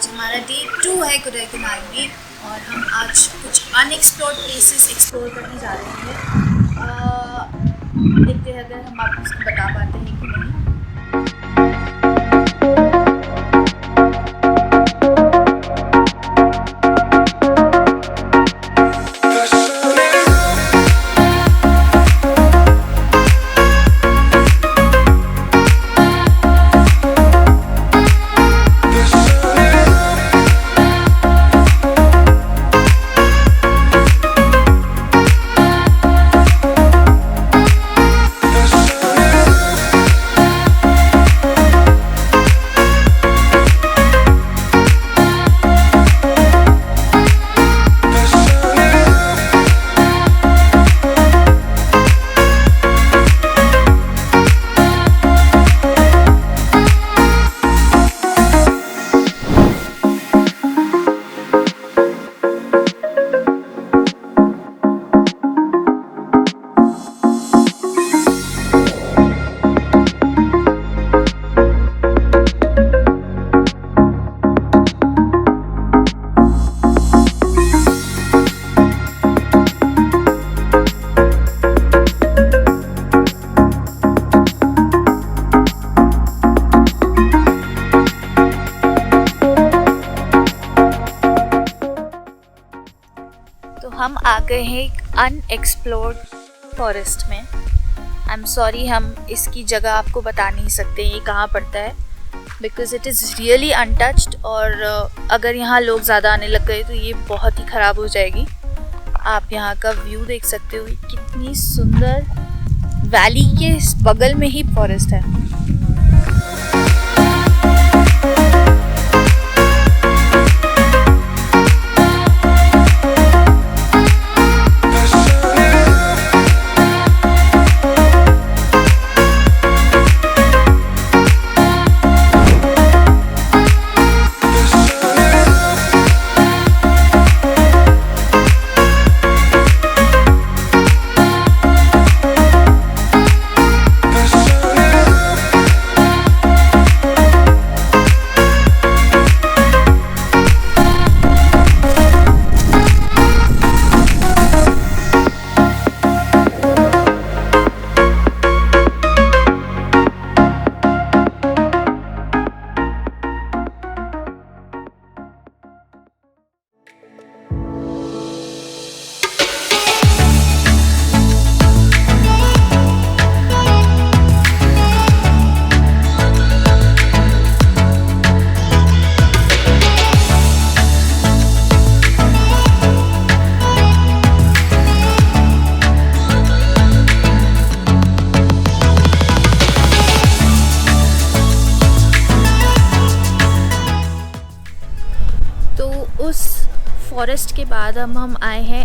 आज हमारा डे 2 है कोडाईकनाल में और हम आज कुछ अनएक्सप्लोर्ड प्लेसेस एक्सप्लोर करने जा रहे हैं। देखते हैं अगर हम आपको उसको बता पाते हैं कि नहीं। तो हम आ गए हैं एक अनएक्सप्लोर्ड फॉरेस्ट में। आई एम सॉरी, हम इसकी जगह आपको बता नहीं सकते ये कहाँ पड़ता है, because it is really untouched. और अगर यहाँ लोग ज़्यादा आने लग गए तो ये बहुत ही ख़राब हो जाएगी। आप यहाँ का व्यू देख सकते हो, कितनी सुंदर वैली के बगल में ही फॉरेस्ट है। फॉरेस्ट के बाद हम आए हैं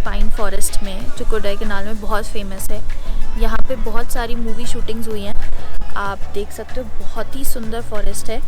पाइन फॉरेस्ट में, जो कोडाईकनाल में बहुत फेमस है। यहाँ पे बहुत सारी मूवी शूटिंग्स हुई हैं, आप देख सकते हो। बहुत ही सुंदर फॉरेस्ट है।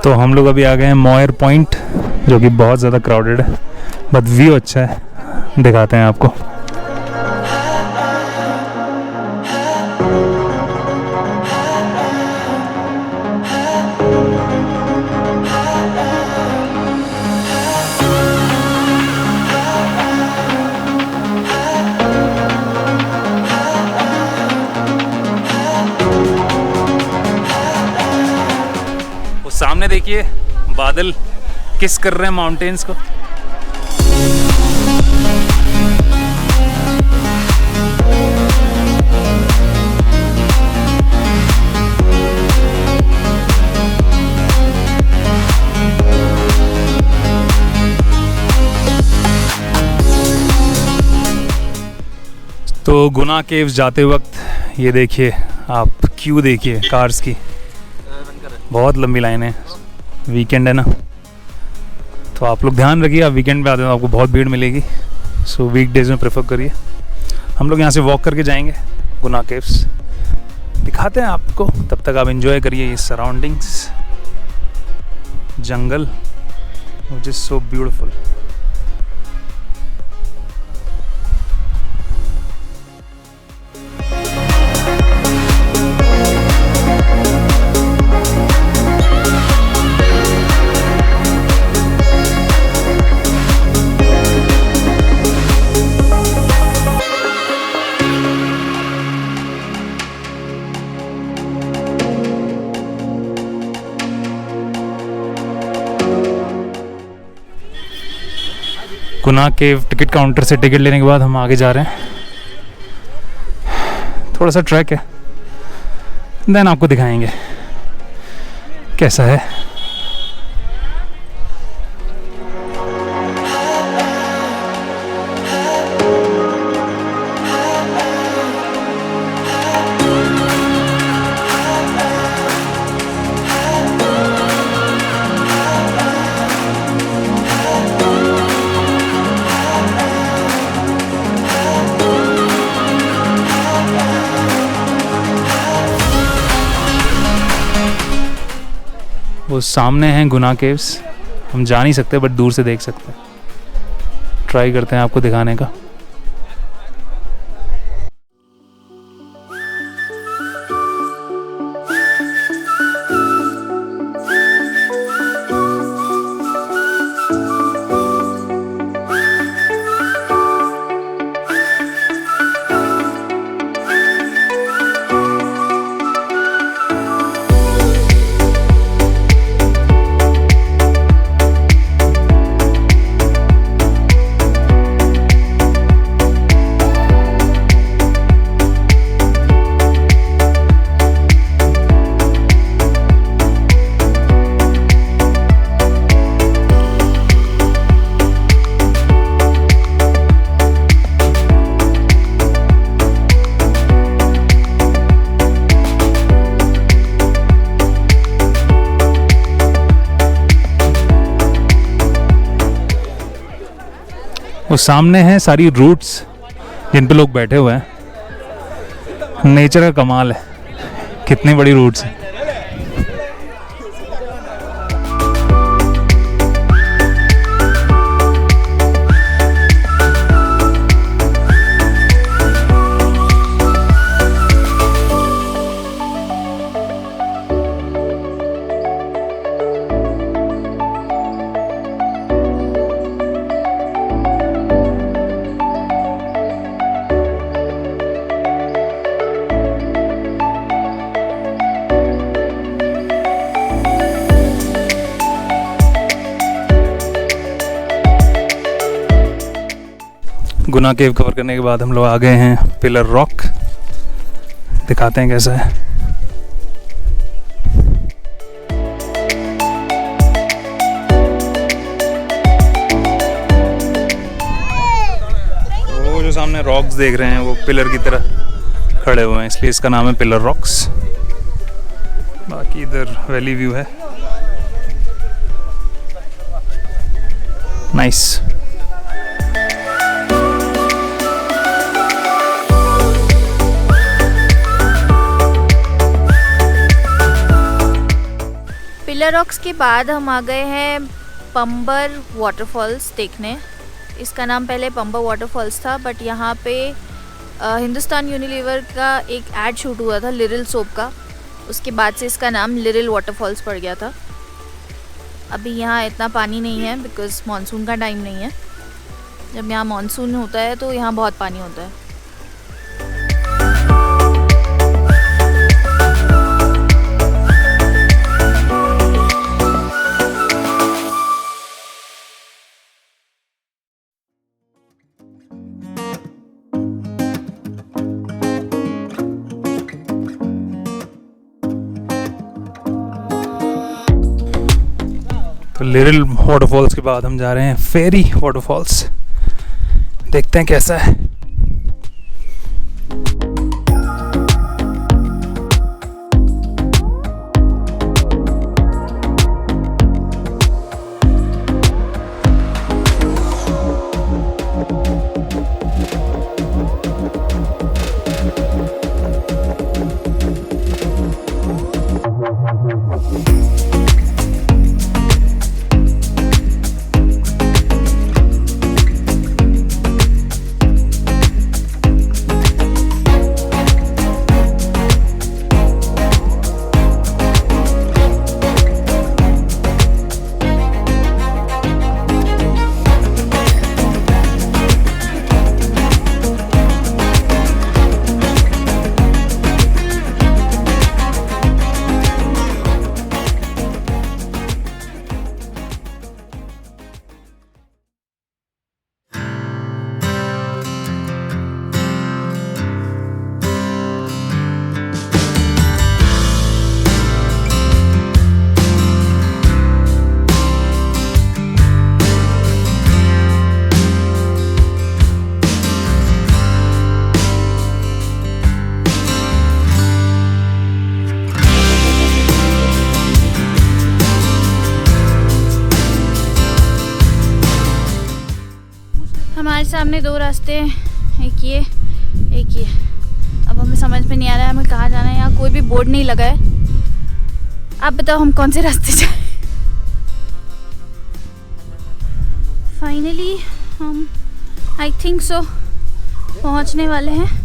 तो हम लोग अभी आ गए हैं मोयर पॉइंट, जो कि बहुत ज़्यादा क्राउडेड है, बट व्यू अच्छा है, दिखाते हैं आपको। सामने देखिए बादल किस कर रहे हैं माउंटेन्स को। तो गुना केव्स जाते वक्त ये देखिए आप, क्यू देखिए कार्स की, बहुत लंबी लाइन है। वीकेंड है ना, तो आप लोग ध्यान रखिए, आप वीकेंड पे आते हैं तो आपको बहुत भीड़ मिलेगी, सो वीकडेज में प्रेफर करिए। हम लोग यहाँ से वॉक करके जाएंगे गुना केव्स, दिखाते हैं आपको, तब तक आप एंजॉय करिए ये surroundings, jungle which is so beautiful. Guna cave ticket counter से टिकट लेने के बाद हम आगे जा रहे हैं, थोड़ा सा ट्रैक है, देन आपको दिखाएंगे कैसा है। वो सामने हैं गुना केव्स, हम जा नहीं सकते बट दूर से देख सकते हैं, ट्राई करते हैं आपको दिखाने का। वो सामने हैं सारी रूट्स जिन पे लोग बैठे हुए हैं, नेचर का कमाल है, कितनी बड़ी रूट्स हैं। गुना केव कवर करने के बाद हम लोग आ गए हैं पिलर रॉक, दिखाते हैं कैसा है। वो जो सामने रॉक्स देख रहे हैं वो पिलर की तरह खड़े हुए हैं, इसलिए इसका नाम है पिलर रॉक्स। बाकी इधर वैली व्यू है, नाइस। मीरा रॉक्स के बाद हम आ गए हैं पंबर वाटरफॉल्स देखने। इसका नाम पहले पंबर वाटरफॉल्स था, बट यहाँ पे हिंदुस्तान यूनिलीवर का एक ऐड शूट हुआ था लिरिल सोप का, उसके बाद से इसका नाम लिरिल वाटरफॉल्स पड़ गया था। अभी यहाँ इतना पानी नहीं है बिकॉज़ मानसून का टाइम नहीं है। जब यहाँ मानसून होता है तो यहाँ बहुत पानी होता है। तो लिरिल वाटरफॉल्स के बाद हम जा रहे हैं फेरी वाटरफॉल्स, देखते हैं कैसा है। हमारे सामने दो रास्ते हैं, एक ये एक ये। अब हमें समझ में नहीं आ रहा है हमें कहाँ जाना है। यहाँ कोई भी बोर्ड नहीं लगा है। आप बताओ हम कौन से रास्ते जाएं? फाइनली हम आई थिंक सो पहुँचने वाले हैं।